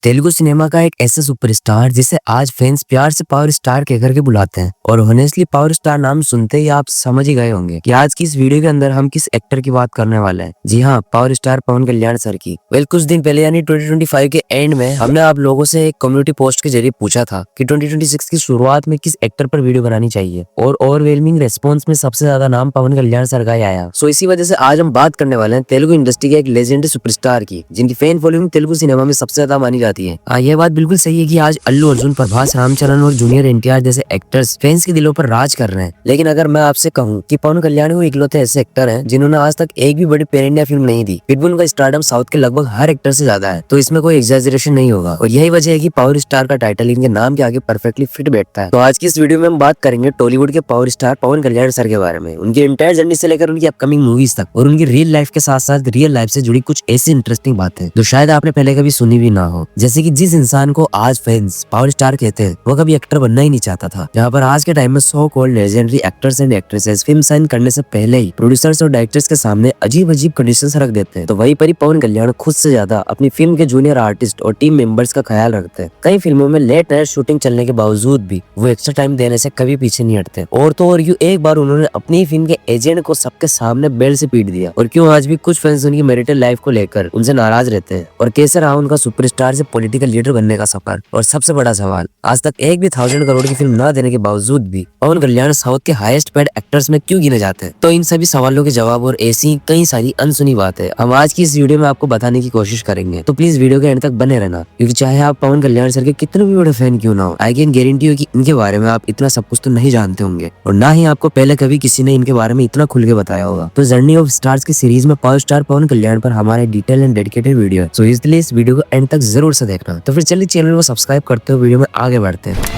Telugu cinema का एक ऐसा सुपरस्टार जिसे आज फैंस प्यार से पावर स्टार कहकर के बुलाते हैं। और ऑनेस्टली पावर स्टार नाम सुनते ही आप समझ ही गए होंगे कि आज की इस वीडियो के अंदर हम किस एक्टर की बात करने वाले हैं। जी हाँ, पावर स्टार पवन कल्याण सर की। कुछ दिन पहले यानी 2025 के एंड में हमने आप लोगों से एक कम्युनिटी पोस्ट के जरिए पूछा था कि 2026 की शुरुआत में किस एक्टर पर वीडियो बनानी चाहिए, और ओवरवेलमिंग रेस्पॉन्स में सबसे ज्यादा नाम पवन कल्याण सर का ही आया। सो इसी वजह से आज हम बात करने वाले हैं तेलुगु इंडस्ट्री के एक लेजेंडरी सुपरस्टार की, जिनकी फैन फॉलोइंग तेलुगु सिनेमा में सबसे ज्यादा मानी जाती है। यह बात बिल्कुल सही है कि आज अल्लू अर्जुन, प्रभास, रामचरण और जूनियर एनटीआर जैसे एक्टर्स फैंस के दिलों पर राज कर रहे हैं। लेकिन अगर मैं आपसे कहूं कि पवन कल्याण वो इकलौते ऐसे एक्टर हैं जिन्होंने आज तक एक भी बड़ी पैन इंडिया फिल्म नहीं दी, फिर भी उनका स्टारडम साउथ के लगभग हर एक्टर से ज्यादा है, तो इसमें कोई एग्जैजरेशन नहीं होगा। और यही वजह है कि पावर स्टार का टाइटल इनके नाम के आगे परफेक्टली फिट बैठता है। तो आज की इस वीडियो में हम बात करेंगे टॉलीवुड के पावर स्टार पवन कल्याण सर के बारे में, उनकी एंटायर जर्नी से लेकर उनकी अपकमिंग मूवीज तक, और उनकी रियल लाइफ के साथ साथ रियल लाइफ से जुड़ी कुछ ऐसी इंटरेस्टिंग बातें जो शायद आपने पहले कभी सुनी भी ना हो। जैसे कि जिस इंसान को आज फैंस पावर स्टार कहते हैं वो कभी एक्टर बनना ही नहीं चाहता था। जहाँ पर आज के टाइम में so called legendary actors and actresses film sign करने से पहले ही प्रोड्यूसर्स और डायरेक्टर्स के सामने अजीब अजीब कंडीशंस रख देते हैं, तो वहीं पर ही पवन कल्याण खुद से ज्यादा अपनी फिल्म के जूनियर आर्टिस्ट और टीम मेंबर्स का ख्याल रखते हैं। कई फिल्मों में लेट नाइट शूटिंग चलने के बावजूद भी वो एक्स्ट्रा टाइम देने से कभी पीछे नहीं हटते। और तो और यूं एक बार उन्होंने अपनी फिल्म के एजेंट को सबके सामने बेल्ट से पीट दिया। और क्यों आज भी कुछ फैंस उनकी मैरिटल लाइफ को लेकर उनसे नाराज रहते हैं। और कैसे रहा उनका सुपरस्टार से पॉलिटिकल लीडर बनने का सफर। और सबसे बड़ा सवाल, आज तक एक भी 1000 करोड़ की फिल्म ना देने के बावजूद भी पवन कल्याण साउथ के हाईएस्ट पेड एक्टर्स में क्यों गिने जाते हैं? तो इन सभी सवालों के जवाब और ऐसी कई सारी अनसुनी बातें हम आज की इस वीडियो में आपको बताने की कोशिश करेंगे। तो प्लीज वीडियो के एंड तक बने रहना, क्योंकि चाहे आप पवन कल्याण सर के कितने भी बड़े फैन क्यों ना हो, आई कैन गारंटी यू कि इनके बारे में आप इतना सब कुछ तो नहीं जानते होंगे, और ना ही आपको पहले कभी किसी ने इनके बारे में इतना खुल के बताया होगा। तो जर्नी ऑफ स्टार्स की सीरीज में पावर स्टार पवन कल्याण पर हमारे डिटेल एंड डेडिकेटेड वीडियो है, सो इसलिए इस वीडियो को एंड तक जरूर से देखना। तो फिर चलिए चैनल को सब्सक्राइब करते हुए वीडियो में आगे बढ़ते हैं।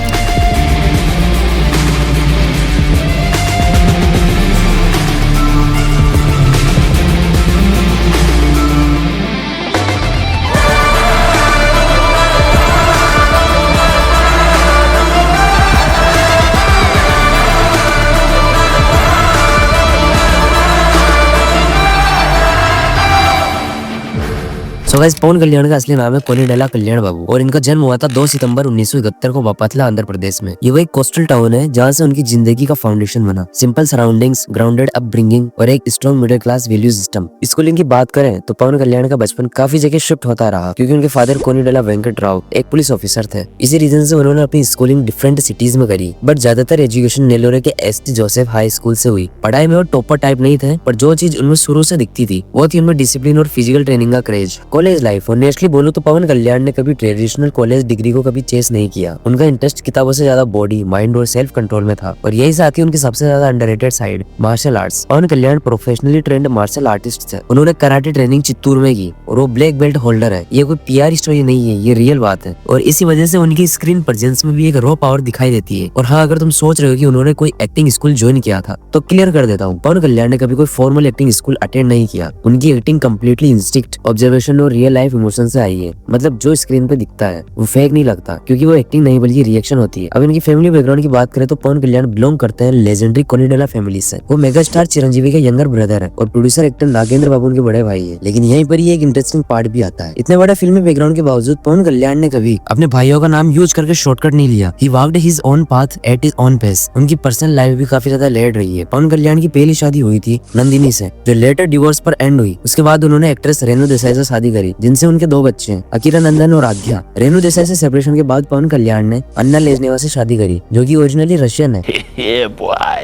सो गाइस, पवन कल्याण का असली नाम है कोनिडेला कल्याण बाबू, और इनका जन्म हुआ था 2 सितंबर 1971 को बापतला, आंध्र प्रदेश में। ये वो एक कोस्टल टाउन है जहाँ से उनकी जिंदगी का फाउंडेशन बना। सिंपल सराउंडिंग्स, ग्राउंडेड अपब्रिंगिंग और एक strong middle class value system. Schooling की बात करें तो पवन कल्याण का बचपन काफी जगह शिफ्ट होता रहा, क्योंकि उनके फादर कोनिडेला वेंकट राव एक पुलिस ऑफिसर थे। इसी रीजन से उन्होंने अपनी स्कूलिंग डिफरेंट सिटीज में करी, बट ज्यादातर एजुकेशन नेलोरे के एसटी जोसेफ हाई स्कूल से हुई। पढ़ाई में वो टॉपर टाइप नहीं थे, पर जो चीज उनमें शुरू से दिखती थी वो थी उनमें डिसिप्लिन और फिजिकल ट्रेनिंग का क्रेज। कॉलेज लाइफ, और बोलूं तो पवन कल्याण ने कभी ट्रेडिशनल कॉलेज डिग्री को कभी चेस नहीं किया। उनका इंटरेस्ट किताबों से ज्यादा बॉडी, माइंड और सेल्फ कंट्रोल में था, और यही साथ ही उनकी सबसे ज्यादा अंडररेटेड साइड मार्शल आर्ट्स। पवन कल्याण प्रोफेशनली ट्रेंड मार्शल आर्टिस्ट थे। उन्होंने कराटे ट्रेनिंग चित्तूर में की, और वो ब्लैक बेल्ट होल्डर है। ये कोई पीआर स्टोरी नहीं है, ये रियल बात है। और इसी वजह से उनकी स्क्रीन प्रेजेंस में भी एक रॉ पावर दिखाई देती है। और हाँ, अगर तुम सोच रहे हो कि उन्होंने कोई एक्टिंग स्कूल ज्वाइन किया था, तो क्लियर कर देता हूँ, पवन कल्याण ने कभी कोई फॉर्मल एक्टिंग स्कूल अटेंड नहीं किया। उनकी एक्टिंग कम्प्लीटली इंस्टिंक्ट, ऑब्जर्वेशन और रियल लाइफ इमोशन से आई है। मतलब जो स्क्रीन पे दिखता है वो फेक नहीं लगता, क्योंकि वो एक्टिंग नहीं बल्कि रिएक्शन होती है। अब इनकी फैमिली बैकग्राउंड की बात करें तो पवन कल्याण बिलोंग करते हैं लेजेंडरी कोनिडेला फैमिली से। वो मेगा स्टार चिरंजीवी के यंगर ब्रदर है, और प्रोड्यूसर एक्टर नागेंद्र बाबू उनके बड़े भाई है। लेकिन यहीं पर ही एक इंटरेस्टिंग पार्ट भी आता है। इतने बड़े फिल्मी बैकग्राउंड के बावजूद पवन कल्याण ने कभी अपने भाइयों का नाम यूज करके शॉर्टकट नहीं लिया। He walked his own path at his own pace. उनकी पर्सनल लाइफ भी काफी ज्यादा लेट रही है। पवन कल्याण की पहली शादी हुई थी नंदिनी से, जो लेटर डिवोर्स पर एंड हुई। उसके बाद उन्होंने एक्ट्रेस रेणु देसाई से शादी करी, जिनसे उनके 2 बच्चे हैं, अकीरा नंदन और आद्या। रेणु देसाई से सेपरेशन के बाद पवन कल्याण ने अन्ना लेजनेवा से शादी करी, जो कि ओरिजिनली रशियन है।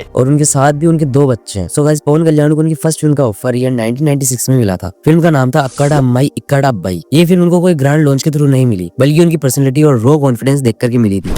और उनके साथ भी उनके 2 बच्चे हैं। सो गाइस, पवन कल्याण को उनकी फर्स्ट फिल्म का ऑफर ईयर 1996 में मिला था। फिल्म का नाम था अक्काडा अम्माई इक्काडा अब्बाई। ये फिल्म उनको कोई ग्रैंड लॉन्च के थ्रू नहीं मिली, बल्कि उनकी पर्सनैलिटी और रॉ कॉन्फिडेंस देख करके मिली थी।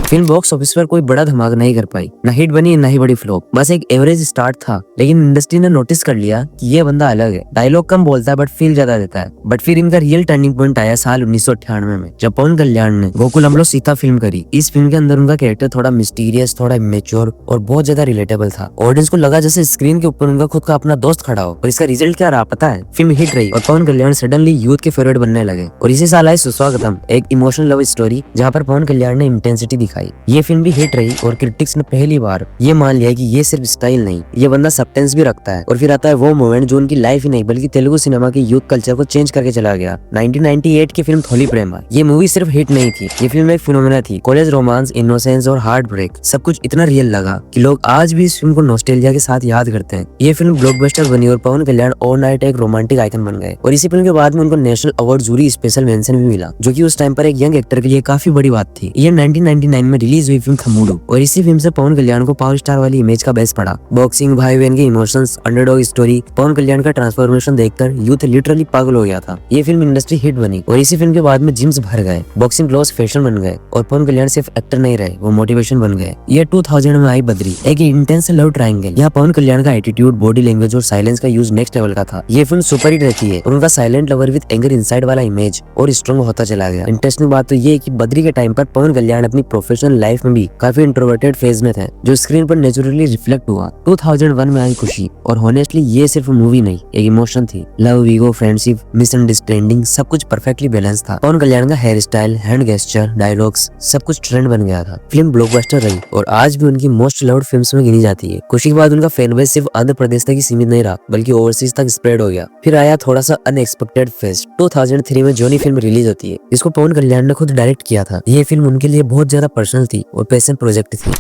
फिल्म बॉक्स ऑफिस पर कोई बड़ा धमाका नहीं कर पाई, ना हिट बनी ना ही बड़ी फ्लॉप, बस एक एवरेज स्टार्ट था। लेकिन इंडस्ट्री ने नोटिस कर लिया कि ये बंदा अलग है, डायलॉग कम बोलता है बट फील ज्यादा देता है। बट फिर इनका रियल टर्निंग पॉइंट आया साल 1998 में, जब पवन कल्याण ने गोकुल अमलो सीता फिल्म करी। इस फिल्म के अंदर उनका कैरेक्टर थोड़ा मिस्टीरियस, थोड़ा इमेच्योर और बहुत ज्यादा रिलेटेबल था। ऑडियंस को लगा जैसे स्क्रीन के ऊपर उनका खुद का अपना दोस्त खड़ा हो। और इसका रिजल्ट क्या रहा पता है? फिल्म हिट रही और पवन कल्याण सडनली यूथ के फेवरेट बनने लगे। और इसी साल आई सुस्वागतम, एक इमोशनल लव स्टोरी, जहाँ पर पवन कल्याण ने इंटेंसिटी दिखाई। दिखाई। ये फिल्म भी हिट रही और क्रिटिक्स ने पहली बार ये मान लिया कि ये सिर्फ स्टाइल नहीं, ये बंदा सब्टेंस भी रखता है। और फिर आता है वो मोमेंट जो उनकी लाइफ ही नहीं बल्कि तेलुगु सिनेमा की यूथ कल्चर को चेंज करके चला गया। 1998 की फिल्म थोली प्रेमा, ये मूवी सिर्फ हिट नहीं थी, ये फिल्म एक फिनोमेना थी। कॉलेज रोमांस, इनोसेंस और हार्ट ब्रेक सब कुछ इतना रियल लगा कि लोग आज भी इस फिल्म को नॉस्टैल्जिया के साथ याद करते हैं। ये फिल्म ब्लॉकबस्टर बनी और पवन कल्याण ओवरनाइट एक रोमांटिक आइकन बन गए। और इसी फिल्म के बाद में उनको national award jury special mention भी मिला, जो कि उस टाइम पर एक यंग एक्टर के लिए काफी बड़ी बात थी। ये 1999 में रिलीज हुई फिल्म थमुडू, और इसी फिल्म से पवन कल्याण को पावर स्टार वाली इमेज का बेस पड़ा। बॉक्सिंग, भाई बहन के इमोशंस, अंडरडॉग स्टोरी, पवन कल्याण का ट्रांसफॉर्मेशन देखकर यूथ लिटरली पागल हो गया था। ये फिल्म इंडस्ट्री हिट बनी और इसी फिल्म के बाद में जिम्स भर गए, बॉक्सिंग ग्लोव्स फैशन बन गए और पवन कल्याण सिर्फ एक्टर नहीं रहे, वो मोटिवेशन बन गए। ये 2000 में आई बद्री, एक इंटेंस लव ट्रायंगल। यहाँ पवन कल्याण का एटीट्यूड, बॉडी लैंग्वेज और साइलेंस का यूज नेक्स्ट लेवल का था। ये फिल्म सुपर हिट रहती है और उनका silent lover with anger inside वाला इमेज और स्ट्रॉन्ग होता चला गया। इंटरेस्टिंग बात तो ये है कि बद्री के टाइम पर पवन कल्याण अपनी प्रोफेशनल लाइफ में भी काफी इंट्रोवर्टेड फेज में थे, जो स्क्रीन पर नेचुरली रिफ्लेक्ट हुआ। 2001 में आई खुशी, और हॉनेस्टली ये सिर्फ मूवी नहीं, एक इमोशन थी। लव, ईगो, फ्रेंडशिप, मिसअंडरस्टैंडिंग सब कुछ परफेक्टली बैलेंस था। पवन कल्याण का hair style, hand gesture, dialogues सब कुछ ट्रेंड बन गया था। फिल्म ब्लॉकबस्टर रही और आज भी उनकी मोस्ट लव्ड फिल्म्स में गिनी जाती है। खुशी के बाद उनका फैन बेस सिर्फ आंध्र प्रदेश तक ही सीमित नहीं रहा बल्कि ओवरसीज तक स्प्रेड हो गया। फिर आया थोड़ा सा अनएक्सपेक्टेड फेज। 2003 में जॉनी फिल्म रिलीज होती है, जिसको पवन कल्याण ने खुद डायरेक्ट किया था। ये फिल्म उनके लिए बहुत ज्यादा पर्सनल थी और पैशन प्रोजेक्ट थी।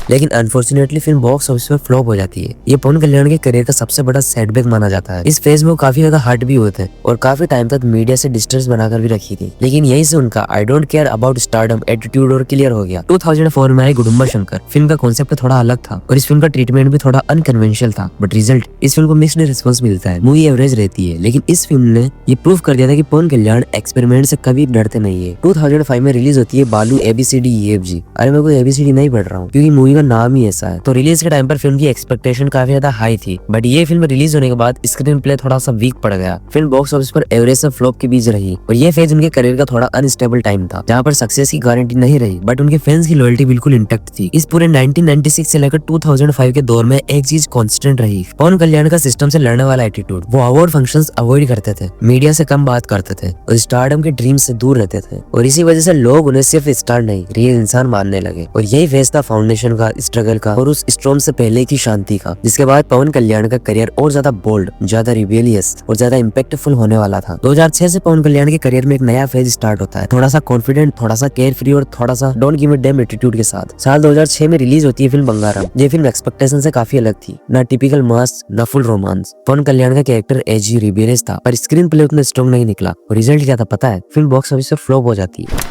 लेकिन अनफॉर्चुनेटली फिल्म बॉक्स ऑफिस पर फ्लॉप हो जाती है। ये पवन कल्याण के करियर का सबसे बड़ा सेटबैक माना जाता है। इस फेज में वो काफी ज्यादा हर्ट भी होते हैं और काफी टाइम तक मीडिया से डिस्टेंस बनाकर भी रखी थी। लेकिन यहीं से उनका I don't care about stardom attitude और क्लियर हो गया। 2004 में आई गुडुम्बा शंकर। फिल्म का कॉन्सेप्ट थोड़ा अलग था और इस फिल्म का ट्रीटमेंट भी थोड़ा अनकन्वेंशनल था, बट रिजल्ट इस फिल्म को मिक्स्ड रिस्पॉन्स मिलता है। मूवी एवरेज रहती है, लेकिन इस फिल्म ने ये प्रूव कर दिया था कि पवन कल्याण एक्सपेरिमेंट से कभी डरते नहीं है। 2005 में रिलीज होती है बालू ABCDEFG। अरे मैं कोई ABCD नहीं पढ़ रहा हूँ क्योंकि मूवी का नाम ही ऐसा है। तो रिलीज के टाइम पर फिल्म की एक्सपेक्टेशन काफी ज्यादा हाई थी, बट ये फिल्म रिलीज होने के बाद स्क्रीन प्ले थोड़ा सा वीक पड़ गया। फिल्म बॉक्स ऑफिस पर एवरेज से फ्लॉप के बीच रही और ये फेज उनके करियर का थोड़ा अनस्टेबल टाइम था, जहाँ पर सक्सेस की गारंटी नहीं रही, बट उनके फैंस की लॉयल्टी बिल्कुल इंटैक्ट थी। इस पूरे 1996 से लेकर 2005 के दौर में एक चीज कांस्टेंट रही, पवन कल्याण का सिस्टम से लड़ने वाला एटीट्यूड। वो अवार्ड फंक्शंस अवॉइड करते थे, मीडिया से कम बात करते थे और स्टारडम के ड्रीम से दूर रहते थे, और इसी वजह से लोग उन्हें सिर्फ स्टार नहीं रियल इंसान मानने लगे। और यही फेज था फाउंडेशन का, स्ट्रगल का और उस स्टॉर्म से पहले की शांति का, जिसके बाद पवन कल्याण का करियर और ज्यादा बोल्ड, ज्यादा रिबेलियस और ज्यादा इम्पैक्टफुल होने वाला था। 2006 से पवन कल्याण के करियर में एक नया फेज स्टार्ट होता है, थोड़ा सा कॉन्फिडेंट, थोड़ा सा केयर फ्री और थोड़ा सा don't give a dam attitude के साथ। साल 2006 में रिलीज होती है फिल्म बंगारम। ये फिल्म एक्सपेक्टेशन से काफी अलग थी, ना टिपिकल मास ना फुल रोमांस। पवन कल्याण का कैरेक्टर एजी रिबेलियस था, पर स्क्रीन प्ले उतना स्ट्रॉन्ग नहीं निकला और रिजल्ट क्या था पता है? फिल्म बॉक्स ऑफिस पर फ्लॉप हो जाती है।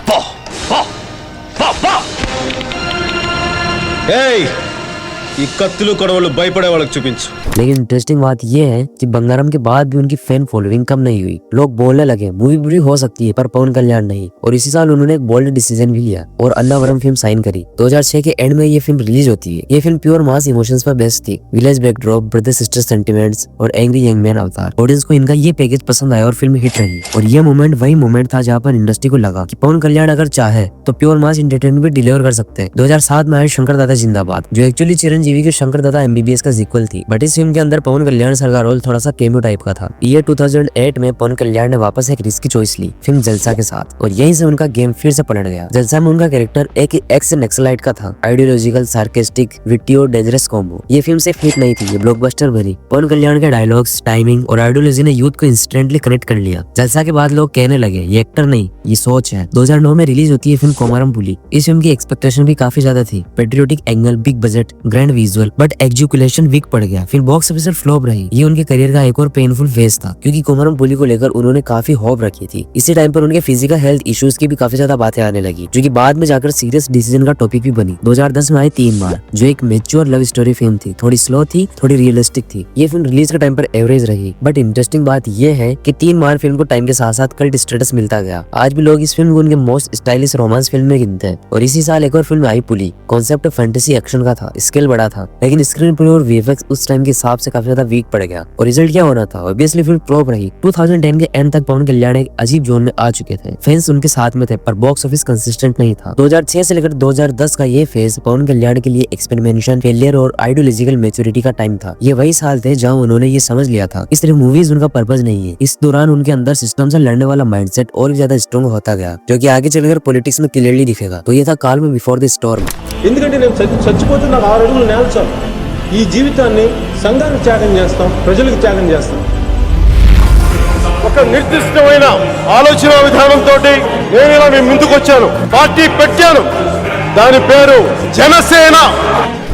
ఈ కత్తులు కొడవలు భయపడే వాళ్ళకి చూపించు। लेकिन इंटरेस्टिंग बात यह है कि बंगारम के बाद भी उनकी फैन फॉलोइंग कम नहीं हुई। लोग बोलने लगे मूवी बुरी हो सकती है पर पवन कल्याण नहीं, और इसी साल उन्होंने एक बोल्ड डिसीजन भी लिया और अन्नावरम फिल्म साइन करी। 2006 के एंड में ये फिल्म रिलीज होती है। ये फिल्म प्योर मास इमोशंस पर बेस्ड थी, village backdrop, brother sister sentiments और एंग्री यंग मैन अवतार। ऑडियंस को इनका ये पैकेज पसंद आया और फिल्म हिट रही। और ये मोमेंट वही मोमेंट था जहाँ पर इंडस्ट्री को लगा कि पवन कल्याण अगर चाहे तो प्योर मास एंटरटेनमेंट भी डिलीवर कर सकते हैं। 2007 में आए शंकर दादा जिंदाबाद, जो एक्चुअली चिरंजीवी के शंकर दादा MBBS का सीक्वल थी, बट इस फिल्म के अंदर पवन कल्याण सर का रोल थोड़ा सा केमियो टाइप का था। ईयर 2008 में पवन कल्याण ने वापस एक रिस्की चॉइस ली, फिल्म जलसा के साथ, और यहीं से उनका गेम फिर से पलट गया। जलसा में उनका कैरेक्टर एक एक्स नक्सलाइट का था, आइडियोलॉजिकल, सार्केस्टिक, विट्टी और डेंजरस कॉम्बो। ये फिल्म सिर्फ हिट नहीं थी, ये ब्लॉकबस्टर बनी। पवन कल्याण के डायलॉग्स, टाइमिंग और आइडियोलॉजी ने यूथ को इंस्टेंटली कनेक्ट कर लिया। जलसा के बाद लोग कहने लगे ये एक्टर नहीं ये सोच है। 2009 में रिलीज होती है फिल्म कोमारम पुली। इस फिल्म की एक्सपेक्टेशन भी काफी ज्यादा थी, patriotic angle, big budget, grand visual, but execution weak पड़ गया। फिर बॉक्स ऑफिस फ्लॉप रही। ये उनके करियर का एक और पेनफुल फेज था, क्योंकि कोमारम पुली को लेकर उन्होंने काफी होप रखी थी। इसी टाइम पर उनके फिजिकल हेल्थ इश्यूज की भी काफी ज्यादा बातें आने लगी, जो कि बाद में जाकर सीरियस डिसीजन का टॉपिक भी बनी। 2010 में आई 3 मार, जो एक मैच्योर लव स्टोरी फिल्म थी, थोड़ी स्लो थी, थोड़ी रियलिस्टिक थी। ये फिल्म रिलीज के टाइम पर एवरेज रही, बट इंटरेस्टिंग बात यह है कि 3 मार फिल्म को टाइम के साथ साथ कल्ट स्टेटस मिलता गया। आज भी लोग इस फिल्म को उनके मोस्ट स्टाइलिश रोमांस फिल्म में गिनते हैं। और इसी साल एक और फिल्म आई पुली। कॉन्सेप्ट फैंटेसी एक्शन का था, स्केल बड़ा बड़ा था, लेकिन स्क्रीन प्ले और वीएफएक्स उस टाइम के हिसाब से काफी ज्यादा वीक पड़ गया और रिजल्ट क्या होना था, ऑब्वियसली फिल्म फ्लॉप रही। 2010 के एंड तक पवन कल्याण एक अजीब जोन में आ चुके थे। फैंस उनके साथ में थे पर बॉक्स ऑफिस कंसिस्टेंट नहीं था। 2006 से लेकर 2010 का ये फेज पवन कल्याण के लिए एक्सपेरिमेंटेशन, फेलियर और आइडियोलॉजिकल मैच्योरिटी का टाइम था। ये वही साल थे जहां उन्होंने ये समझ लिया था इस तरह मूवीज उनका पर्पस नहीं है। इस दौरान उनके अंदर सिस्टम से लड़ने वाला माइंडसेट और भी ज्यादा स्ट्रॉन्ग होता गया, जो कि आगे चलकर पॉलिटिक्स में क्लियरली दिखेगा। तो ये था काल में बिफोर द स्टॉर्म। ఎందుకంటే నేను చచ్చిపోతే నాకు 6 అడుగులు నేల చాలు. ఈ జీవితాన్ని సంఘానికి త్యాగం చేస్తాం, ప్రజలకు త్యాగం చేస్తాం. ఒక నిర్దిష్టమైన ఆలోచన విధానంతో నేను ఇలా మీ ముందుకు వచ్చాను, పార్టీ పెట్టాను, దాని పేరు జనసేన.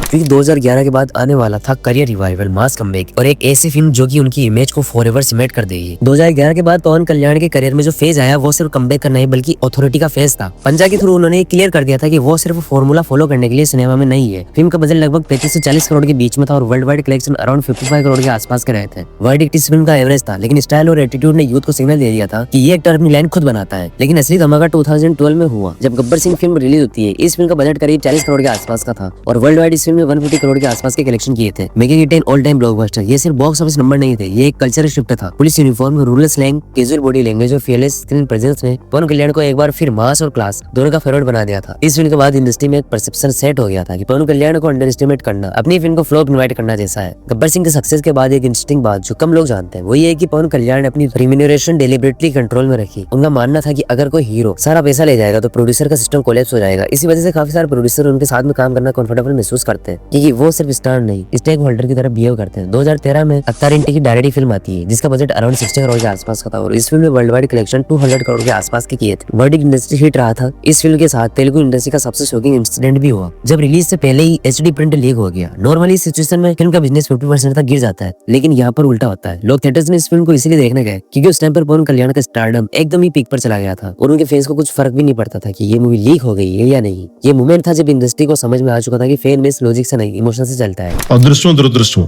क्योंकि 2011 के बाद आने वाला था करियर रिवाइवल, मास कमबैक और एक ऐसी फिल्म जो कि उनकी इमेज को फॉरएवर सीमेंट कर देगी। 2011 के बाद पवन कल्याण के करियर में जो फेज आया वो सिर्फ कमबैक करना नहीं बल्कि अथॉरिटी का फेज था। पंजा के थ्रू उन्होंने क्लियर कर दिया था कि वो सिर्फ फॉर्मूला फॉलो करने के लिए सिनेमा में नहीं है। फिल्म का बजट लगभग 35 से 40 करोड़ के बीच में था और world wide collection around 55 crore के आसपास के रहे थे। वर्डिक्ट इस फिल्म का एवरेज था, लेकिन स्टाइल और एटीट्यूड ने यूथ को सिग्नल दे दिया था कि ये एक्टर अपनी लाइन खुद बनाता है। लेकिन असली धमाका 2012 में हुआ जब गब्बर सिंह फिल्म रिलीज होती है। इस फिल्म का बजट करीब 40 करोड़ के आसपास का था और वर्ल्ड वाइड इस फिल्म में 150 करोड़ के आसपास के कलेक्शन किए थे, making it an all time blockbuster. ये सिर्फ बॉक्स ऑफिस नंबर नहीं थे, ये एक कल्चरल शिफ्ट था। Police uniform, rural slang, casual body language और फियरलेस स्क्रीन प्रेजेंस ने पवन कल्याण को एक बार फिर मास और क्लास दोनों का फेवरेट बना दिया था। इस फिल्म के बाद इंडस्ट्री में एक परसेप्शन सेट हो गया था कि पवन कल्याण को अंडर एस्टिमेट करना अपनी फिल्म को फ्लॉप इनवाइट करना जैसा है। गब्बर सिंह के सक्सेस के बाद एक इंटरेस्टिंग बात जो कम लोग जानते हैं वो ये है कि पवन कल्याण ने अपनी रिम्यूनरेशन डेलिबरेटली कंट्रोल में रखी। उनका मानना था कि अगर कोई हीरो सारा पैसा ले जाएगा तो प्रोड्यूसर का सिस्टम कोलैप्स हो जाएगा। इसी वजह से काफी सारे प्रोड्यूसर उनके साथ में काम करना कंफर्टेबल महसूस करते हैं क्योंकि वो सिर्फ स्टार नहीं, स्टेक होल्डर की तरह बिहेव करते हैं। 2013 में अत्तार इंटी की डायरेक्ट फिल्म आती है जिसका बजट अराउंड 60 करोड़ के आसपास का था और इस फिल्म में वर्ल्ड वाइड कलेक्शन 200 करोड़ के आसपास के किए थे। वर्डिक्ट इंडस्ट्री हिट रहा था। इस फिल्म के साथ तेलुगु इंडस्ट्री का सबसे शॉकिंग इंसिडेंट भी हुआ जब रिलीज से पहले ही एचडी प्रिंट लीक हो गया। नॉर्मली सिचुएशन में फिल्म का बिजनेस 50% तक गिर जाता है, लेकिन यहाँ पर उल्टा होता है। लोग थिएटर्स में इस फिल्म को इसीलिए देखने गए क्योंकि उस टाइम पर पवन कल्याण का स्टारडम एकदम ही पीक पर चला गया था और उनके फैंस को कुछ फर्क भी नहीं पड़ता था कि ये मूवी लीक हो गई है या नहीं। ये मोमेंट था जब इंडस्ट्री को समझ में आ चुका था कि फैन बेस लॉजिक से नहीं इमोशन से चलता है। అదృష్టం దురదృష్టం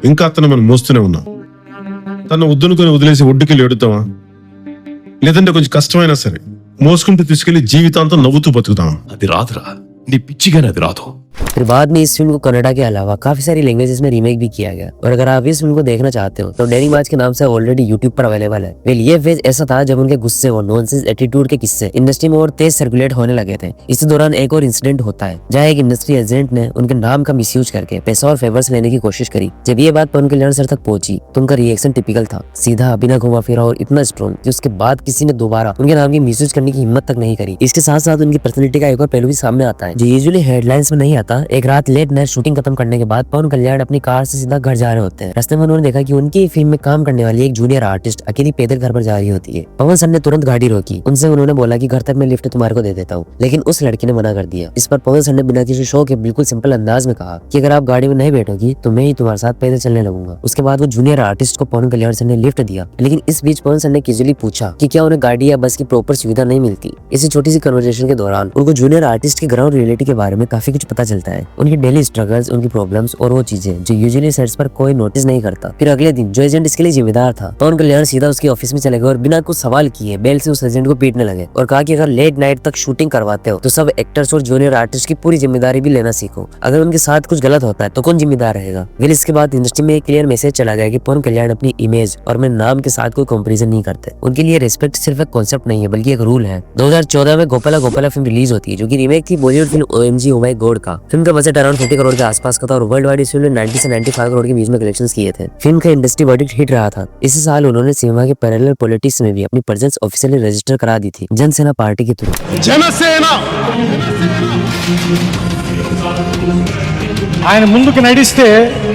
ఇంకా అతను మనం మోస్తూనే ఉన్నాం. తను ఉద్దునుకొని వదిలేసి ఒడ్డుకెళ్ళి ఎడుతావా, లేదంటే కొంచెం కష్టమైనా సరే మోసుకుంటూ తీసుకెళ్లి జీవితాంతం నవ్వుతూ బతుకుతాం. అది రాదురా, నీ పిచ్చిగానే అది రాదు. फिर बाद में इस फिल्म को कन्नड़ा के अलावा काफी सारी लैंग्वेजेस में रीमेक भी किया गया और अगर आप इस फिल्म को देखना चाहते हो तो डेरी मार्च के नाम से ऑलरेडी यूट्यूब पर अवेलेबल है। वेल ये फेज ऐसा था जब उनके गुस्से और नॉनसेंस एटीट्यूड के किस्से इंडस्ट्री में और तेज सर्कुलेट होने लगे थे। इसी दौरान एक और इंसिडेंट होता है जहाँ एक इंडस्ट्री एजेंट ने उनके नाम का मिसयूज करके पैसा और फेवर्स लेने की कोशिश करी। जब ये बात पवन कल्याण सर तक पहुंची तो उनका रिएक्शन टिपिकल था, सीधा, बिना घुमा फिरा और इतना स्ट्रॉन्ग कि उसके बाद किसी ने दोबारा उनके नाम की मिसयूज करने की हिम्मत तक नहीं करी। इसके साथ साथ उनकी पर्सनैलिटी का एक और पहलू भी सामने आता है जो यूजुअली हेडलाइंस में नहीं आता। एक रात लेट नाइट शूटिंग खत्म करने के बाद पवन कल्याण अपनी कार से सीधा घर जा रहे होते हैं। रास्ते में उन्होंने देखा कि उनकी फिल्म में काम करने वाली एक जूनियर आर्टिस्ट अकेली पैदल घर पर जा रही होती है। पवन सर ने तुरंत गाड़ी रोकी, उनसे उन्होंने बोला कि घर तक मैं लिफ्ट तुम्हारे को दे देता हूँ, लेकिन उस लड़की ने मना कर दिया। इस पर पवन सर ने बिना किसी शो के बिल्कुल सिंपल अंदाज में कहा कि अगर आप गाड़ी में नहीं बैठोगी तो मैं ही तुम्हारे साथ पैदल चलने लगूंगा। उसके बाद वो जूनियर आर्टिस्ट को पवन कल्याण सर ने लिफ्ट दिया, लेकिन इस बीच पवन सर ने कैजुअली पूछा कि क्या उन्हें गाड़ी या बस की प्रॉपर सुविधा नहीं मिलती। इसी छोटी सी कन्वर्सेशन के दौरान उनको जूनियर आर्टिस्ट की ग्राउंड रियलिटी के बारे में काफी कुछ पता चलता है, उनकी डेली स्ट्रगल्स, उनकी प्रॉब्लम्स और वो चीजें जो यूजुअली सेट्स पर कोई नोटिस नहीं करता। फिर अगले दिन जो एजेंट इसके लिए जिम्मेदार था पवन कल्याण सीधा उसके ऑफिस में चले गए और बिना कुछ सवाल किए बेल से उस एजेंट को पीटने लगे और कहा कि अगर लेट नाइट तक शूटिंग करवाते हो तो सब एक्टर्स और जूनियर आर्टिस्ट की पूरी जिम्मेदारी भी लेना सीखो। अगर उनके साथ कुछ गलत होता है तो कौन जिम्मेदार रहेगा। फिर इसके बाद इंडस्ट्री में एक क्लियर मैसेज चला गया कि पवन कल्याण अपनी इमेज और मेरे नाम के साथ कोई कंपैरिजन नहीं करते। उनके लिए रिस्पेक्ट सिर्फ एक कॉन्सेप्ट नहीं है बल्कि एक रूल है। 2014 में गोपाला गोपाला फिल्म रिलीज होती है जो की रीमेक थी Bollywood film OMG oh my God का। फिल्म का बजट अराउंड 50 करोड़ के आसपास का था और वर्ल्ड वाइड इस फिल्म ने 90 से 95 करोड़ के बीच में कलेक्शंस किए थे। फिल्म का इंडस्ट्री वर्डिक्ट हिट रहा था। इसी साल उन्होंने सिनेमा के पैरेलल पॉलिटिक्स में भी अपनी प्रेजेंस ऑफिशियली रजिस्टर करा दी थी जनसेना पार्टी के थ्रू। జనసేన ఆయన ముందుకు నడిస్తే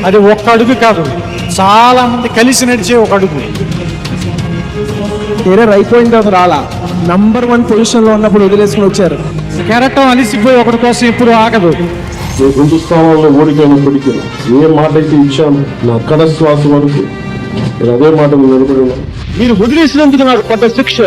అది ఒక్క అడుగు కాదు, చాలా మంది కలిసి నడిచే ఒక అడుగు. కెరీర్ అయిపోయిన తర్వాత రాలా, నంబర్ 1 పొజిషన్ లో ఉన్నప్పుడు వదిలేసుకుని వచ్చారు. కెరటం అలిసిపోయి ఒకటి కోసం ఎప్పుడు ఆగదు. నేను హిందుస్థానంలో ఓడిపోయినప్పటికీ ఏ మాట అయితే ఇచ్చాను నా కడ శ్వాస వరకు నేను అదే మాట నిలబడి ఉన్నాను. మీరు వదిలేసినందుకు నాకు పడ్డ శిక్ష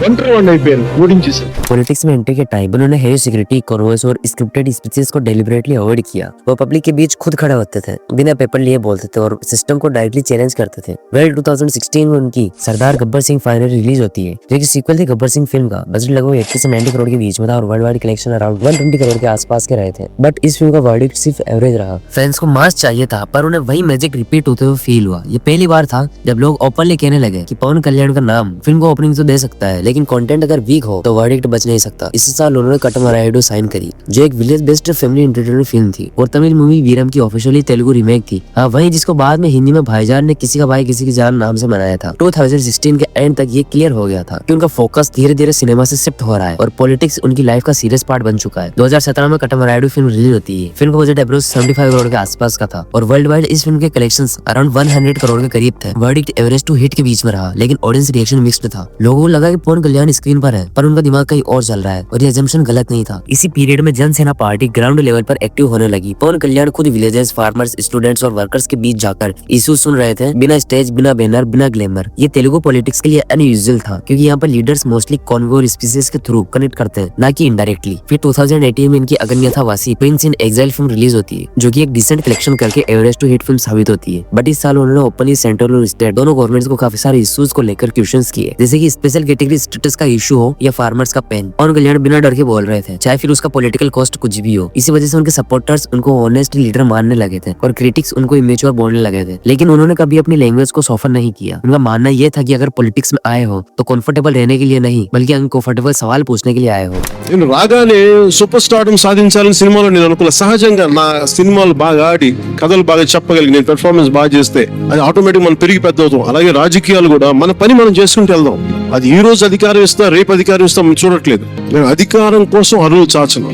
ఒంటరి వాడిని అయిపోయారు, ఓడించేశారు. पॉलिटिक्स में एंट्री के टाइम उन्होंने हेवी सिक्योरिटी, कॉन्वॉयस और स्क्रिप्टेड स्पीचेस को डेलिबरेटली अवॉइड किया। वो पब्लिक के बीच खुद खड़े होते थे, बिना पेपर लिए बोलते थे और सिस्टम को डायरेक्टली चैलेंज करते थे। वेल 2016 में उनकी सरदार गब्बर सिंह फाइनल रिलीज होती है, जो कि सीक्वल थी गब्बर सिंह फिल्म का। बजट लगभग 80 से 90 करोड़ के बीच में था और world wide collection around 120 crore के आसपास के रहे थे। बट इस फिल्म का वर्डिक्ट सिर्फ एवरेज रहा। फैंस को मास चाहिए था, पर उन्हें वही मैजिक रिपीट होते हुए फील हुआ। ये पहली बार था जब लोग ओपनली कहने लगे कि पवन कल्याण का नाम फिल्म को ओपनिंग तो दे सकता है, लेकिन कंटेंट अगर वीक हो तो वर्डिक्ट बच नहीं सकता। इसी साल उन्होंने कटमरायुडु साइन करी, जो एक village based family entertainment film थी और तमिल मूवी वीरम की ऑफिशियली तेलुगु रीमेक थी। हाँ, वही जिसको बाद में हिंदी में भाईजान ने किसी का भाई किसी की जान नाम से बनाया था। 2016 के एंड तक ये क्लियर हो गया था कि उनका फोकस धीरे धीरे सिनेमा से शिफ्ट हो रहा है और पॉलिटिक्स उनकी लाइफ का सीरियस पार्ट बन चुका है। 2017 में कटमरायुडु फिल्म रिलीज होती है। फिल्म का बजट अप्रोक्स 75 करोड़ के आसपास का था और वर्ल्ड वाइड इस फिल्म के कलेक्शंस अराउंड 100 करोड़ के करीब थे। वर्डिक्ट एवरेज टू हिट के बीच में रहा, लेकिन ऑडियंस रिएक्शन मिक्स्ड था। लोगों को लगा कि पवन कल्याण स्क्रीन पर है, पर उनका दिमाग कहीं और चल रहा है और ये अजम्पशन गलत नहीं था। इसी पीरियड में जनसेना पार्टी ग्राउंड लेवल पर एक्टिव होने लगी। पवन कल्याण खुद विलेजर्स, फार्मर्स, स्टूडेंट्स और वर्कर्स के बीच जाकर इशू सुन रहे थे, बिना स्टेज, बिना बैनर, बिना ग्लैमर। ये तेलुगु पॉलिटिक्स के लिए अनयूजुअल था, क्योंकि यहाँ पर लीडर्स मोस्टली कॉन्वे और स्पीचेस के थ्रू कनेक्ट करते हैं, ना कि इनडायरेक्टली। फिर 2018 में इनकी अगन्यथा वासी प्रिंस इन एग्जाइल फिल्म रिलीज होती है, जो कि एक डिसेंट कलेक्शन करके एवरेज टू हिट फिल्म साबित होती है। बट इस साल उन्होंने ओपनली सेंट्रल और स्टेट दोनों गवर्नमेंट्स को काफी सारे इश्यूज को लेकर क्वेश्चंस किए, जैसे कि स्पेशल कैटेगरी स्टेटस का इशू हो या फार्मर्स का पेन। पवन कल्याण बिना डर के बोल रहे थे, चाहे फिर उसका पॉलिटिकल कॉस्ट कुछ भी हो। इसी वजह से उनके सपोर्टर्स उनको ऑनेस्ट लीडर मानने लगे थे और क्रिटिक्स उनको इमेच्योर बोलने लगे थे। लेकिन उन्होंने कभी अपनी लैंग्वेज को सॉफ्ट नहीं किया। उनका मानना यह था कि अगर पॉलिटिक्स में आए हो तो कंफर्टेबल रहने के लिए नहीं, बल्कि अनकंफर्टेबल सवाल पूछने के लिए आए हो। నేను రాగానే సూపర్ స్టార్డమ్ సాధించాలని సినిమాలో నేను అనుకున్నా. సహజంగా నా సినిమాలు బాగా ఆడి కథలు బాగా చెప్పగలిగి నేను పెర్ఫార్మెన్స్ బాగా చేస్తే అది ఆటోమేటిక్ మనం పెరిగి పెద్ద అవుతాం. అలాగే రాజకీయాలు కూడా మన పని మనం చేసుకుంటూ వెళ్దాం. అది ఈ రోజు అధికారం ఇస్తా, రేపు అధికారం ఇస్తా మనం చూడట్లేదు. నేను అధికారం కోసం అరువులు చాచను,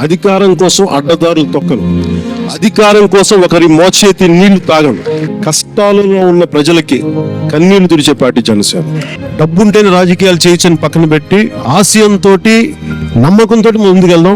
అధికారం కోసం అడ్డదారులు తొక్కను, అధికారం కోసం ఒకరి మోచేతి నీళ్లు తాగను. కష్టాలలో ఉన్న ప్రజలకి కన్నీళ్లు తుడిచే పార్టీ జనసేన. డబ్బుంటేనే రాజకీయాలు చేయొచ్చని పక్కన పెట్టి ఆశయంతో నమ్మకంతో ముందుకెళ్దాం.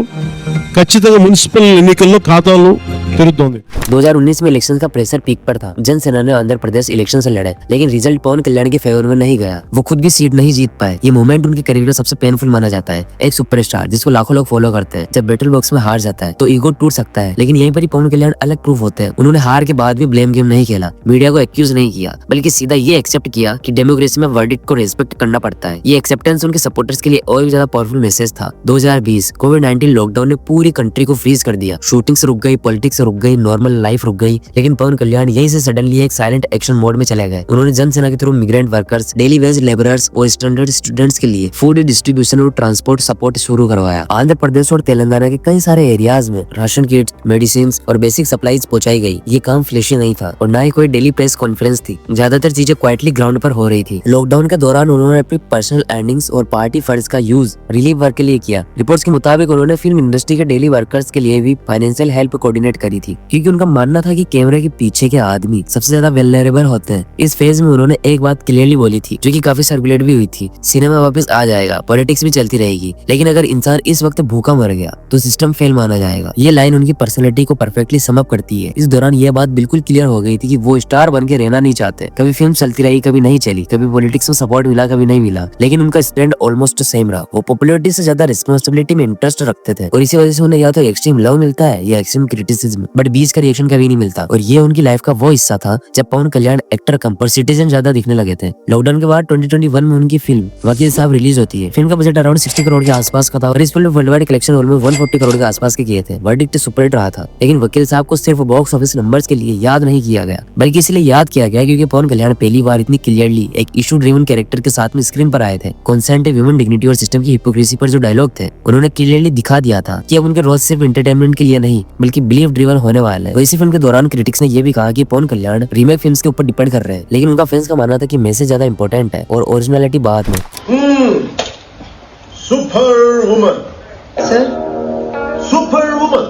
ఖచ్చితంగా మున్సిపల్ ఎన్నికల్లో ఖాతాలు తెరుద్దాం. 2019 में इलेक्शन का प्रेशर पीक पर था। जनसेना ने आंध्र प्रदेश इलेक्शन से लड़े, लेकिन रिजल्ट पवन कल्याण के फेवर में नहीं गया। वो खुद भी सीट नहीं जीत पाए। ये मोमेंट उनके करियर का सबसे पेनफुल माना जाता है। एक सुपरस्टार जिसको लाखों लोग फॉलो करते हैं, जब बैटल बॉक्स में हार जाता है तो ईगो टूट सकता है, लेकिन यहीं पर ही पवन कल्याण अलग प्रूफ होते हैं। उन्होंने हार के बाद भी ब्लेम गेम नहीं खेला, मीडिया को एक्यूज नहीं किया, बल्कि सीधा ये एक्सेप्ट किया कि डेमोक्रेसी में वर्डिक्ट को रेस्पेक्ट करना पड़ता है। ये एक्सेप्टेंस उनके सपोर्टर्स के लिए और भी ज्यादा पावरफुल मैसेज था। 2020 कोविड-19 लॉकडाउन ने पूरी कंट्री को फ्रीज कर दिया। शूटिंग्स रुक गई, पॉलिटिक्स रुक गई, नॉर्मल लाइफ रुक गई, लेकिन पवन कल्याण यहीं से सडनली एक साइलेंट एक्शन मोड में चले गए। उन्होंने जनसेना के through migrant workers, daily wage labourers और स्टैंडर्ड स्टूडेंट्स के लिए फूड डिस्ट्रीब्यूशन और ट्रांसपोर्ट सपोर्ट शुरू करवाया। आंध्र प्रदेश और तेलंगाना के कई सारे एरियाज में राशन किट्स, मेडिसिन और बेसिक सप्लाईज पहुंचाई गई। ये काम फ्लैशी नहीं था और ना ही कोई डेली प्रेस कॉन्फ्रेंस थी। ज्यादातर चीजें क्वाइटली ग्राउंड पर हो रही थी। लॉकडाउन के दौरान उन्होंने अपनी पर्सनल अर्निंग्स और पार्टी फंड्स का यूज रिलीफ वर्क के लिए किया। रिपोर्ट्स के मुताबिक उन्होंने फिल्म इंडस्ट्री के डेली वर्कर्स के लिए भी फाइनेंशियल हेल्प कोऑर्डिनेट करी थी, क्योंकि उनका मानना था कि कैमरे के पीछे के आदमी सबसे ज्यादा वेलनरेबल होते हैं। इस फेज में उन्होंने एक बात क्लियरली बोली थी, जो कि काफी सर्कुलेट भी हुई थी। सिनेमा वापस आ जाएगा, पॉलिटिक्स भी चलती रहेगी, लेकिन अगर इंसान इस वक्त भूखा मर गया तो सिस्टम फेल माना जाएगा। ये लाइन उनकी पर्सनैलिटी को परफेक्टली सम अप करती है। इस दौरान यह बात बिल्कुल क्लियर हो गई थी कि वो स्टार बन के रहना नहीं चाहते। कभी फिल्म चलती रही, कभी नहीं चली, कभी पॉलिटिक्स में सपोर्ट मिला, कभी नहीं मिला, लेकिन उनका स्टैंड ऑलमोस्ट सेम रहा। वो पॉपुलैरिटी से ज्यादा रिस्पॉन्सिबिलिटी में इंटरेस्ट रखते थे और इसी वजह से उन्हें या तो एक्सट्रीम लव मिलता है या एक्सट्रीम क्रिटिसिज्म, बट बीच का रिएक्शन कभी नहीं मिलता। और ये उनकी लाइफ का वो हिस्सा था जब पवन कल्याण एक्टर कम पर सिटीजन ज्यादा दिखने लगे थे। लॉकडाउन के बाद 2021 में उनकी फिल्म वकील साहब रिलीज होती है। फिल्म का बजट अराउंड 60 करोड़ के आसपास का था और इस film world wide collection almost 140 crore के आसपास के किए थे। वर्डिक्ट सुपर हिट रहा था, लेकिन वकील साहब को सिर्फ बॉक्स ऑफिस नंबर्स के लिए याद नहीं किया गया, बल्कि इसलिए याद किया गया क्योंकि पवन कल्याण पहली बार इतनी क्लियरली एक इशू ड्रिवन कैरेक्टर के साथ में स्क्रीन पर आए थे। कॉन्सेंट, ह्यूमन डिग्निटी और सिस्टम की हिपोक्रेसी पर जो डायलॉग थे, उन्होंने क्लियरली दिखा दिया था कि अब उनके रोल सिर्फ एंटरटेनमेंट के लिए नहीं, बल्कि बिलीफ ड्रिवन होने वाला है। तो इसी फिल्म के दौरान क्रिटिक्स ने यह भी कहा कि पवन कल्याण रीमेक फिल्म्स के ऊपर डिपेंड कर रहे हैं, लेकिन उनका फैंस का मानना था कि मैसेज ज्यादा इंपॉर्टेंट है और ओरिजिनलिटी बाद में। Super woman sir, super woman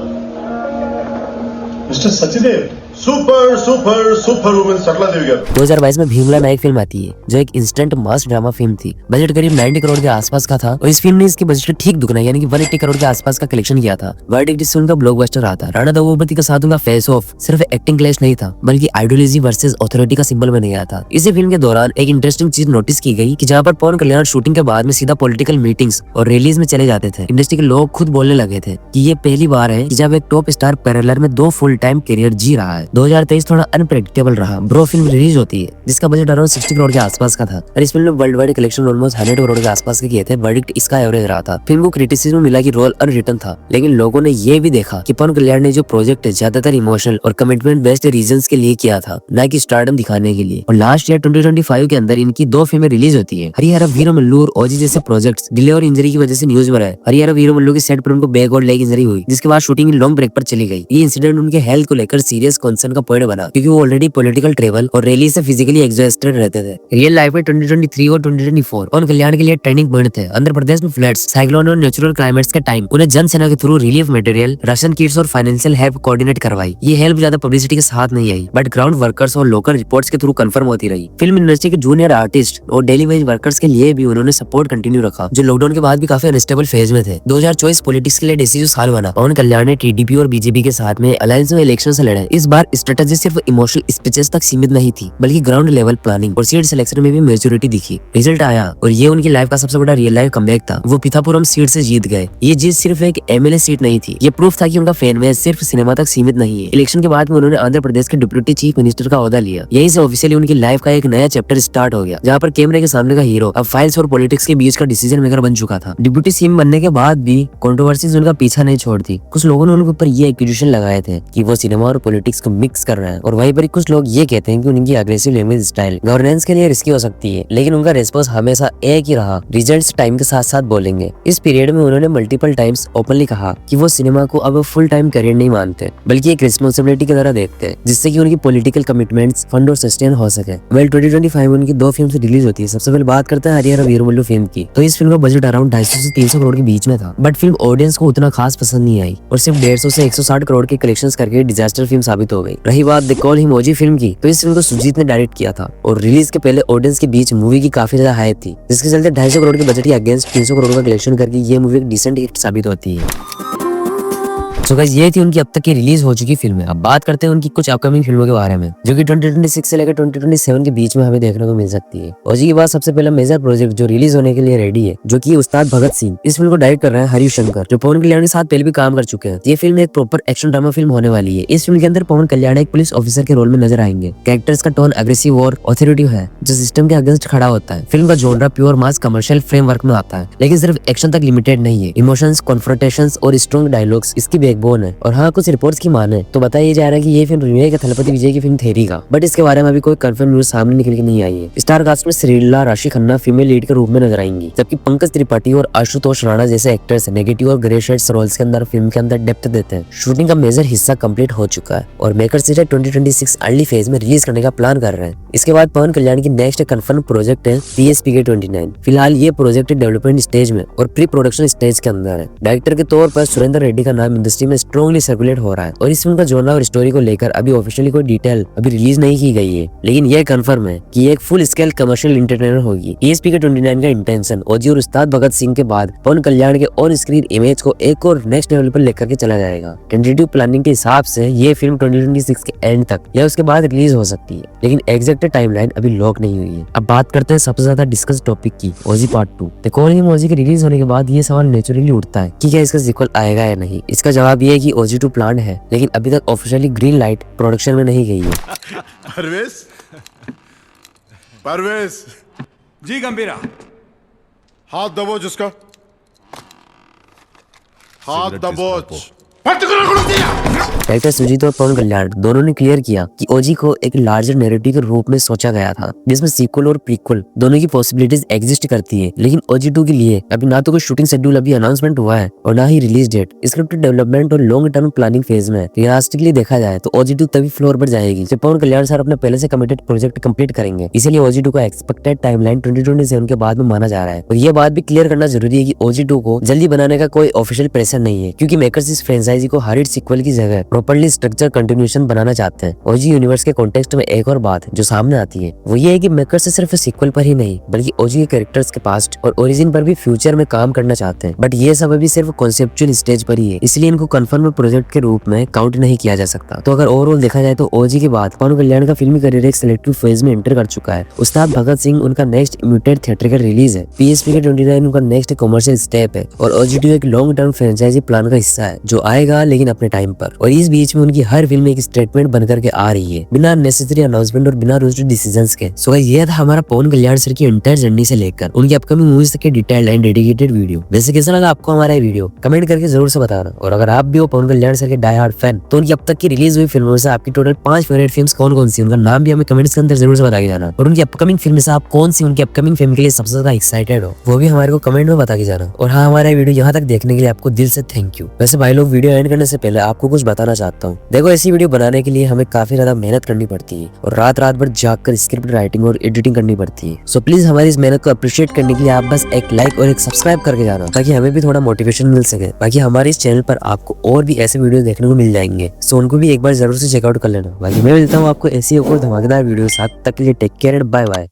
mister Sachdev super super super woman సట్లాదేవి గారు 2022 में भीमला नायक फिल्म आती है जो एक इंस्टेंट मास ड्रामा फिल्म थी। बजट करीब 90 करोड़ के आसपास का था और इस फिल्म ने इसके बजट का ठीक दुगना यानी कि 180 करोड़ के आसपास का कलेक्शन किया था। वर्डिक्ट इस फिल्म का ब्लॉकबस्टर रहा था। राणा दग्गोपति के साथ उनका फेस ऑफ सिर्फ एक्टिंग क्लैश नहीं था बल्कि आइडियोलॉजी वर्सेस अथॉरिटी का सिंबल बन गया था। इसी फिल्म के दौरान एक इंटरेस्टिंग चीज नोटिस की गई कि जहाँ पर पवन कल्याण शूटिंग के बाद में सीधा पॉलिटिकल मीटिंग्स और रैलीज में चले जाते थे। इंडस्ट्री के लोग खुद बोलने लगे थे कि ये पहली बार है कि जब एक टॉप स्टार पैरेलल में 2 फुल टाइम करियर जी रहा है। 2023 थोड़ा अनप्रेडिक्टेबल रहा। ब्रो फिल्म रिलीज होती है जिसका बजट अराउंड 60 करोड़ के आसपास का था और इस फिल्म ने world wide collection almost 100 crore के आसपास के किए थे। वर्डिक्ट इसका एवरेज रहा था। फिल्म को क्रिटिसिज्म मिला कि रोल अनरिटन था, लेकिन लोगों ने ये भी देखा कि पवन कल्याण ने जो प्रोजेक्ट है ज्यादातर इमोशनल और कमिटमेंट बेस्ड रीजंस के लिए किया था, न कि स्टारडम दिखाने के लिए। और लास्ट ईयर 2025 के अंदर इनकी 2 फिल्में रिलीज होती है। हरिहर वीरमल्लू और ओजी जैसे प्रोजेक्ट्स डिले और इंजरी की वजह से न्यूज में रहे। हरिहर वीरमल्लू के सेट पर उनको बैक और लेग इंजरी हुई, जिसके बाद शूटिंग लॉन्ग ब्रेक पर चली गई। ये इंसिडेंट उनके हेल्थ को लेकर सीरियस कंसर्न का पॉइंट बना, क्योंकि वो ऑलरेडी पॉलिटिकल ट्रेवल और रैली से फिजिकली एग्जॉस्टेड रहते थे। रियल लाइफ में 2023 और 2024 पवन कल्याण के लिए टर्निंग पॉइंट थे। आंध्र प्रदेश में फ्लड्स, साइक्लोन और नेचुरल क्लाइमेट्स के टाइम उन्हें जन सेना के through relief material, ration kits और फाइनेंशियल हेल्प कोऑर्डिनेट करवाई। ये हेल्प ज्यादा पब्लिसिटी के साथ नहीं आई, बट ग्राउंड वर्कर्स और लोकल रिपोर्ट्स के थ्रू कंफर्म होती रही। फिल्म इंडस्ट्री के जूनियर आर्टिस्ट और डेली वेज वर्कर्स के लिए भी उन्होंने सपोर्ट कंटिन्यू रखा, जो लॉकडाउन के बाद भी काफी अनस्टेबल फेज में थे। 2024 पॉलिटिक्स के लिए डिसीजन साल बना। पवन कल्याण ने टीडीपी और बीजेपी के साथ में अलायंस में इलेक्शन से लड़े। इस बार स्ट्रेटेजी सिर्फ इमोशनल स्पीचेस तक सीमित नहीं थी, बल्कि ग्राउंड लेवल प्लानिंग और सीट सिलेक्शन में भी मेच्योरिटी दिखी। रिजल्ट आया और ये उनकी लाइफ का सबसे बड़ा रियल लाइफ कमबैक था। वो पिथापुरम सीट से जीत गए। ये जीत सिर्फ एक एमएलए सीट नहीं थी, ये प्रूफ था कि उनका फैन बेस सिर्फ सिनेमा तक सीमित नहीं है। इलेक्शन के बाद में उन्होंने आंध्र प्रदेश के डिप्टी चीफ मिनिस्टर का ओहदा लिया। यहीं से ऑफिशियली उनकी लाइफ का एक नया चैप्टर स्टार्ट हो गया, जहाँ पर कैमरे के सामने का हीरो अब फाइल्स और पॉलिटिक्स के बीच का डिसीजन मेकर बन चुका था। डिप्टी सीएम बनने के बाद भी कंट्रोवर्सीज उनका पीछा नहीं छोड़ती। कुछ लोगों ने उनके ऊपर ये एक्यूजेशन लगाए थे कि वो सिनेमा और पॉलिटिक्स को मिक्स कर रहे हैं, और वहीं पर कुछ लोग ये कहते हैं कि उनकी अग्रेसिव लैंग्वेज स्टाइल गवर्नेंस के लिए रिस्की हो सकती है, लेकिन उनका रेस्पॉन्स हमेशा एक ही रहा, रिजल्ट्स टाइम के साथ साथ बोलेंगे। इस पीरियड में उन्होंने मल्टीपल टाइम्स ओपनली कहा कि वो सिनेमा को अब फुल टाइम करियर नहीं मानते, बल्कि एक रिस्पॉन्सिबिलिटी की तरह देखते हैं, जिससे कि उनकी पॉलिटिकल कमिटमेंट्स फंड और सस्टेन हो सके। वेल 2025 उनकी 2 फिल्म से रिलीज होती है। सबसे पहले बात करते हैं हरिहर वीरमल्लू फिल्म की। तो इस फिल्म का बजट अराउंड 250 से 300 करोड़ के बीच में था, बट फिल्म ऑडियंस को उतना खास पसंद नहीं आई और सिर्फ 150 से 160 करोड़ के कलेक्शंस करके डिजास्टर फिल्म साबित हो गई। रही बात the call him OG film की, तो इस फिल्म को सुजीत ने डायरेक्ट किया था और रिलीज के पहले ऑडियंस के बीच मूवी की काफी ज्यादा हाइप थी, जिसके चलते 250 करोड़ के बजट के अगेंस्ट 300 करोड़ का कलेक्शन करके ये मूवी एक डिसेंट हिट साबित होती है। So guys, ये थी उनकी अब तक की रिलीज हो चुकी फिल्में। अब बात करते हैं उनकी कुछ अपकमिंग फिल्मों के बारे में, जो कि 2026 से लेकर 2027 के बीच में हमें देखने को मिल सकती है। ओजी के बाद सबसे पहला मेजर प्रोजेक्ट जो रिलीज होने के लिए रेडी है, जो कि उस्ताद भगत सिंह। इस फिल्म को डायरेक्ट कर रहे हैं हरीश शंकर, जो पवन कल्याण के साथ पहले भी काम कर चुके हैं। ये फिल्म एक प्रॉपर एक्शन ड्रामा फिल्म होने वाली है। इस फिल्म के अंदर पवन कल्याण एक पुलिस ऑफिसर के रोल में नजर आएंगे। कैरेक्टर्स का टोन अग्रेसिव और ऑथोरिटेटिव है, जो सिस्टम के अगेंस्ट खड़ा होता है। फिल्म का जॉनरा प्योर मास कमर्शियल फ्रेमवर्क में आता है, लेकिन सिर्फ एक्शन तक लिमिटेड नहीं है। इमोशंस, कॉन्फ्रोंटेशंस और स्ट्रॉन्ग डायलॉग्स इसकी बैकबोन है। और हाँ, कुछ रिपोर्ट्स की माने तो बताया जा रहा है कि ये फिल्म रीमेक है थलपति विजय की फिल्म थेरी का, बट इसके बारे में अभी कोई कंफर्म न्यूज सामने निकल के नहीं आई है। स्टार कास्ट में श्रीला, राशि खन्ना फीमेल लीड के रूप में नजर आएंगी, जबकि पंकज त्रिपाठी और आशुतोष राणा जैसे एक्टर्स नेगेटिव और ग्रे शेड्स रोल्स के अंदर फिल्म के अंदर डेप्थ देते हैं। शूटिंग का मेजर हिस्सा कंप्लीट हो चुका है और मेकर्स इसे 2026 अर्ली फेज में रिलीज करने का प्लान कर रहे हैं। इसके बाद पवन कल्याण की नेक्स्ट कंफर्म प्रोजेक्ट है PSPK29। फिलहाल ये प्रोजेक्ट डेवलपमेंट स्टेज में और प्री प्रोडक्शन स्टेज के अंदर है। डायरेक्टर के तौर पर सुरेंद्र रेड्डी का नाम इंडस्ट्री में स्ट्रॉन्गली सर्कुलेट हो रहा है और इस फिल्म का जॉनर और स्टोरी को लेकर अभी ऑफिशियली कोई डिटेल अभी रिलीज नहीं की गई है, लेकिन यह कंफर्म है कि ये एक फुल स्केल कमर्शियल एंटरटेनर होगी। PSPK29 का इंटेंशन ओजी और उस्ताद भगत सिंह के बाद पवन कल्याण के ऑन स्क्रीन इमेज को एक और नेक्स्ट लेवल पर लेकर के चला जाएगा। टेंटेटिव प्लानिंग के हिसाब से ये फिल्म 2026 के एंड तक या उसके बाद रिलीज हो सकती है, लेकिन एग्जैक्ट टाइमलाइन अभी लॉक नहीं हुई है। अब बात करते हैं सबसे ज्यादा डिस्कस टॉपिक की, ओजी पार्ट 2। द कॉल हिम ओजी के रिलीज होने के बाद ये सवाल नेचुरली उठता है कि क्या इसका सीक्वल आएगा या नहीं। इसका जवाब ये है कि OG 2 प्लान है, लेकिन अभी तक ऑफिशियली ग्रीन लाइट प्रोडक्शन में नहीं गई है। परवेज जी गंभीरा, हाथ दबोच उसका, हाथ दबोच। डायरेक्टर सुजीत और पवन कल्याण दोनों ने क्लियर किया कि ओजी को एक लार्जर नैरेटिव के रूप में सोचा गया था, जिसमें सीक्वल और प्रीक्वल दोनों की पॉसिबिलिटीज एग्जिस्ट करती है। लेकिन OG 2 के लिए अभी ना तो कोई शूटिंग शेड्यूल अभी अनाउंसमेंट हुआ है और ना ही रिलीज डेट। स्क्रिप्ट डेवलपमेंट और लॉन्ग टर्म प्लानिंग फेज में। रियलिस्टिकली देखा जाए तो OG 2 तभी फ्लोर पर जाएगी जब पवन कल्याण सर अपने पहले से कमिटेड प्रोजेक्ट कंप्लीट करेंगे। इसीलिए OG 2 का एक्सपेक्टेड टाइमलाइन 2027 के बाद में माना जा रहा है। और ये बात भी क्लियर करना जरूरी है कि OG 2 को जल्दी बनाने का कोई ऑफिशियल प्रेशर नहीं है, क्योंकि मेकर्स इस फ्रेंचाइजी फ्रेंचाइजी को हर सीक्वल की जगह प्रॉपर्ली स्ट्रक्चर कंटिन्यूएशन बनाना चाहते हैं। ओजी यूनिवर्स के कॉन्टेक्स्ट में एक और बात जो सामने आती है वो ये है कि मेकर से सिर्फ सीक्वल पर ही नहीं बल्कि ओजी के कैरेक्टर्स के पास्ट और ओरिजिन पर भी फ्यूचर में काम करना चाहते हैं। बट ये सब अभी सिर्फ कॉन्सेप्चुअल स्टेज पर ही है, इसलिए इनको कंफर्म प्रोजेक्ट के रूप में काउंट नहीं किया जा सकता। तो अगर ओवरऑल देखा जाए तो ओजी के बाद पवन कल्याण का फिल्मी करियर एक सिलेक्टिव फेज में एंटर कर चुका है। उस्ताद भगत सिंह उनका नेक्स्ट इमिटेड थिएट्रिकल रिलीज है, PSP के 29 उनका नेक्स्ट कमर्शियल स्टेप है और OG2 एक लॉन्ग टर्म फ्रेंचाइजी प्लान का हिस्सा है जो आएगा लेकिन अपने टाइम पर। और इस बीच में उनकी हर फिल्म एक स्टेटमेंट बनकर के आ रही है बिना नेसेसरी अनाउंसमेंट और बिना रूस्ड डिसीजंस के। सो ये था हमारा पवन कल्याण सर की एंटायर जर्नी से लेकर उनकी अपकमिंग मूवीज तक के डिटेल्ड एंड डेडिकेटेड वीडियो। वैसे कैसा लगा आपको हमारा ये वीडियो कमेंट करके जरूर से बताना। और अगर आप भी हो पवन कल्याण सर के डाई हार्ड फैन तो उनकी अब तक की रिलीज हुई फिल्मों से आपकी टोटल 5 फेवरेट फिल्म्स कौन कौन सी उनका नाम भी हमें कमेंट्स के अंदर जरूर से बता के जाना। और उनकी अपकमिंग फिल्म से आप कौन सी उनकी अपकमिंग फिल्म के लिए सबसे ज्यादा एक्साइटेड हो वो भी हमारे को कमेंट में बता के जाना। और हाँ, हमारा वीडियो यहाँ तक देखने के लिए आपको दिल से थैंक यू। वैसे भाई लोग, वीडियो एंड करने से पहले आपको कुछ बताना चाहता हूँ। देखो, ऐसी वीडियो बनाने के लिए हमें काफी ज्यादा मेहनत करनी पड़ती है और रात भर जागकर स्क्रिप्ट राइटिंग और एडिटिंग करनी पड़ती है। सो प्लीज हमारी इस मेहनत को अप्रिशिएट करने के लिए आप बस एक लाइक और एक सब्सक्राइब करके जाना ताकि हमें भी थोड़ा मोटिवेशन मिल सके। बाकी हमारे इस चैनल पर आपको और भी ऐसे वीडियो देखने को मिल जाएंगे, सो उनको भी एक बार जरूर से चेकआउट कर लेना। बाकी मैं मिलता हूँ आपको ऐसी और धमाकेदार वीडियो साथ, तक के लिए take care and bye bye.